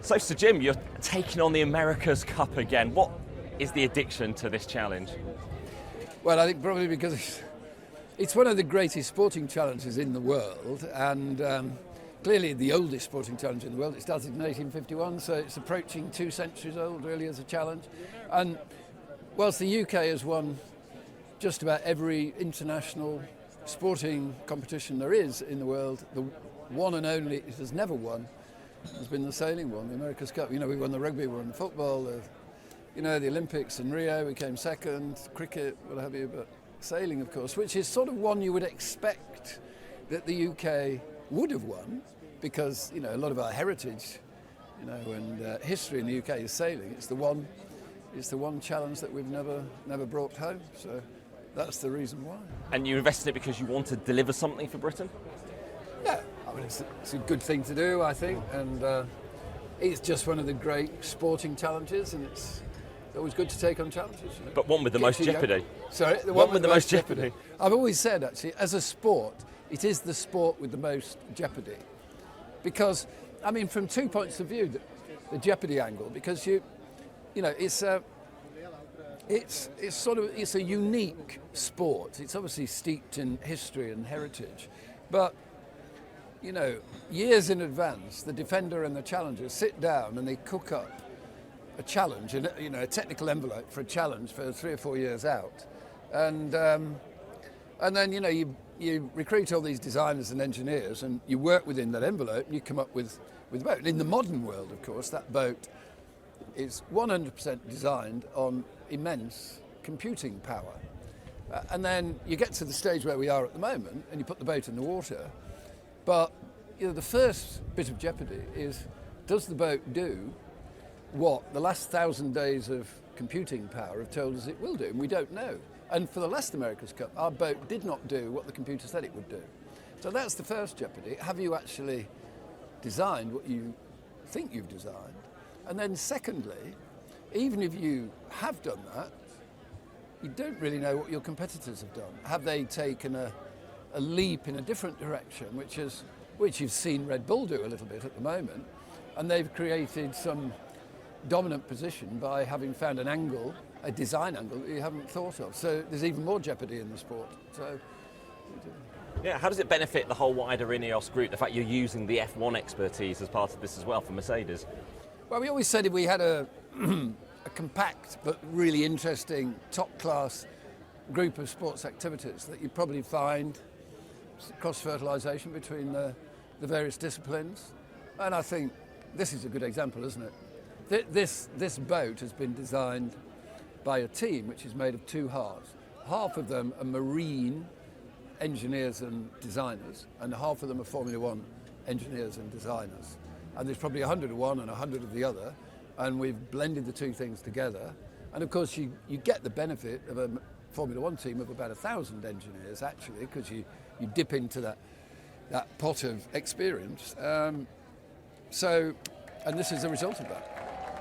So, Sir Jim, you're taking on the America's Cup again. What is the addiction to this challenge? Well, I think probably because it's one of the greatest sporting challenges in the world, and clearly the oldest sporting challenge in the world. It started in 1851, so it's approaching 2 centuries old really as a challenge. And whilst the UK has won just about every international sporting competition there is in the world, the one and only it has never won has been the sailing one, the America's Cup. You know, we won the rugby, we won the football, the Olympics in Rio, we came second, cricket, what have you, but sailing, of course, which is sort of one you would expect that the UK would have won, because, you know, a lot of our heritage, you know, and history in the UK is sailing. It's the one challenge that we've never brought home, so that's the reason why. And you invested in it because you want to deliver something for Britain? Yeah, I mean, it's a good thing to do, I think, and it's just one of the great sporting challenges, and it's always good to take on challenges. You know? But one with the most jeopardy. Sorry, the one with the most jeopardy. I've always said, actually, as a sport, it is the sport with the most jeopardy, because, I mean, from 2 points of view, the jeopardy angle, because you know, it's a unique sport. It's obviously steeped in history and heritage, but, you know, years in advance, the defender and the challenger sit down and they cook up a challenge, you know, a technical envelope for a challenge for 3 or 4 years out, and then, you know, you recruit all these designers and engineers, and you work within that envelope, and you come up with a boat. And in the modern world, of course, that boat is 100% designed on immense computing power. And then you get to the stage where we are at the moment, and you put the boat in the water. But, you know, the first bit of jeopardy is, does the boat do what the last 1,000 days of computing power have told us it will do? And we don't know. And for the last America's Cup, our boat did not do what the computer said it would do. So that's the first jeopardy. Have you actually designed what you think you've designed? And then secondly, even if you have done that, you don't really know what your competitors have done. Have they taken a leap in a different direction, which you've seen Red Bull do a little bit at the moment, and they've created some dominant position by having found an angle, a design angle that you haven't thought of. So there's even more jeopardy in the sport. So, yeah, how does it benefit the whole wider INEOS group, the fact you're using the F1 expertise as part of this as well for Mercedes? Well, we always said if we had a compact but really interesting, top-class group of sports activities, that you'd probably find cross-fertilisation between the various disciplines. And I think this is a good example, isn't it? This boat has been designed by a team which is made of 2 halves. Half of them are marine engineers and designers, and half of them are Formula One engineers and designers. And there's probably 100 of one and 100 of the other, and we've blended the 2 things together. And of course you get the benefit of a Formula One team of about 1,000 engineers, actually, because you dip into that pot of experience. And this is the result of that.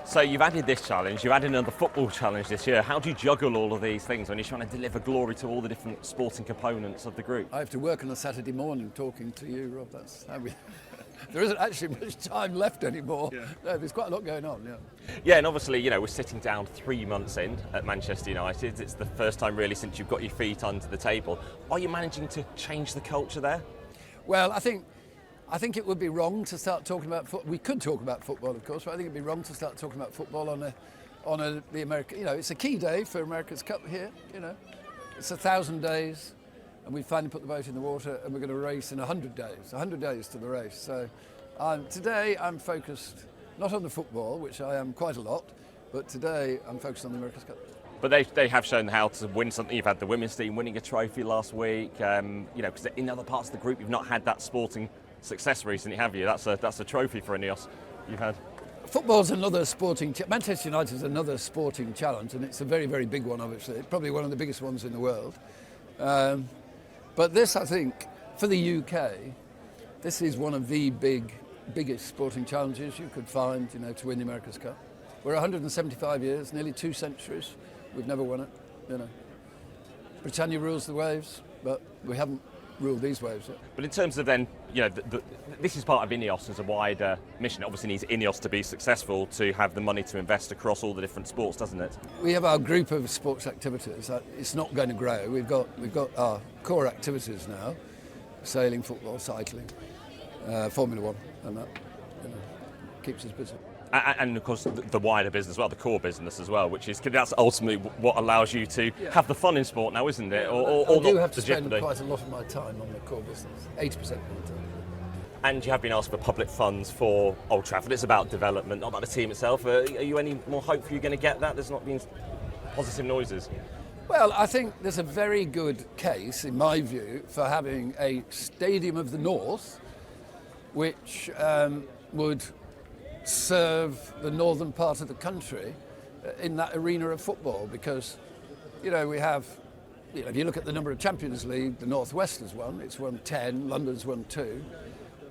So you've added this challenge, you've added another football challenge this year. How do you juggle all of these things when you're trying to deliver glory to all the different sporting components of the group? I have to work on a Saturday morning talking to you, Rob. That's how there isn't actually much time left anymore. Yeah. No, there's quite a lot going on, yeah. Yeah, and obviously, you know, we're sitting down 3 months in at Manchester United. It's the first time really since you've got your feet under the table. Are you managing to change the culture there? Well, I think it would be wrong to start talking about football. We could talk about football, of course, but I think it'd be wrong to start talking about football on the American. You know, it's a key day for America's Cup here. You know, it's 1,000 days, and we finally put the boat in the water, and we're going to race in 100 days. 100 days to the race. So today I'm focused not on the football, which I am quite a lot, but today I'm focused on the America's Cup. But they have shown how to win something. You've had the women's team winning a trophy last week. You know, because in other parts of the group you've not had that sporting success recently, have you? That's a trophy for INEOS you've had. Football's another sporting. Manchester United is another sporting challenge, and it's a very, very big one. Obviously, probably one of the biggest ones in the world. But this, I think, for the UK, this is one of the biggest sporting challenges you could find. You know, to win the America's Cup. We're 175 years, nearly 2 centuries. We've never won it. You know, Britannia rules the waves, but we haven't rule these waves. But in terms of then, this is part of INEOS as a wider mission. It obviously needs INEOS to be successful to have the money to invest across all the different sports, doesn't it? We have our group of sports activities. It's not going to grow. We've got our core activities now: sailing, football, cycling, Formula One, and that keeps us busy. And of course, the wider business as well, the core business as well, that's ultimately what allows you to have the fun in sport now, isn't it? I do have to spend quite a lot of my time on the core business, 80% of my time. And you have been asked for public funds for Old Trafford. It's about development, not about the team itself. Are you any more hopeful you're going to get that? There's not been positive noises. Well, I think there's a very good case, in my view, for having a Stadium of the North, which would serve the northern part of the country in that arena of football, because we have, if you look at the number of Champions League, the Northwest has won. It's won 10, London's won 2,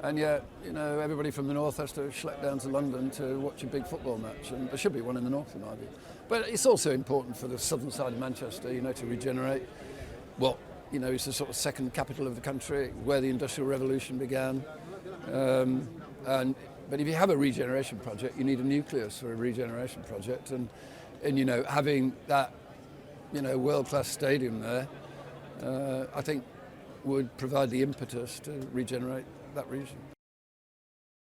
and yet everybody from the north has to schlep down to London to watch a big football match, and there should be one in the north in my view. But it's also important for the southern side of Manchester, to regenerate what is the sort of second capital of the country, where the Industrial Revolution began, But if you have a regeneration project, you need a nucleus for a regeneration project, and having that world-class stadium there, I think would provide the impetus to regenerate that region.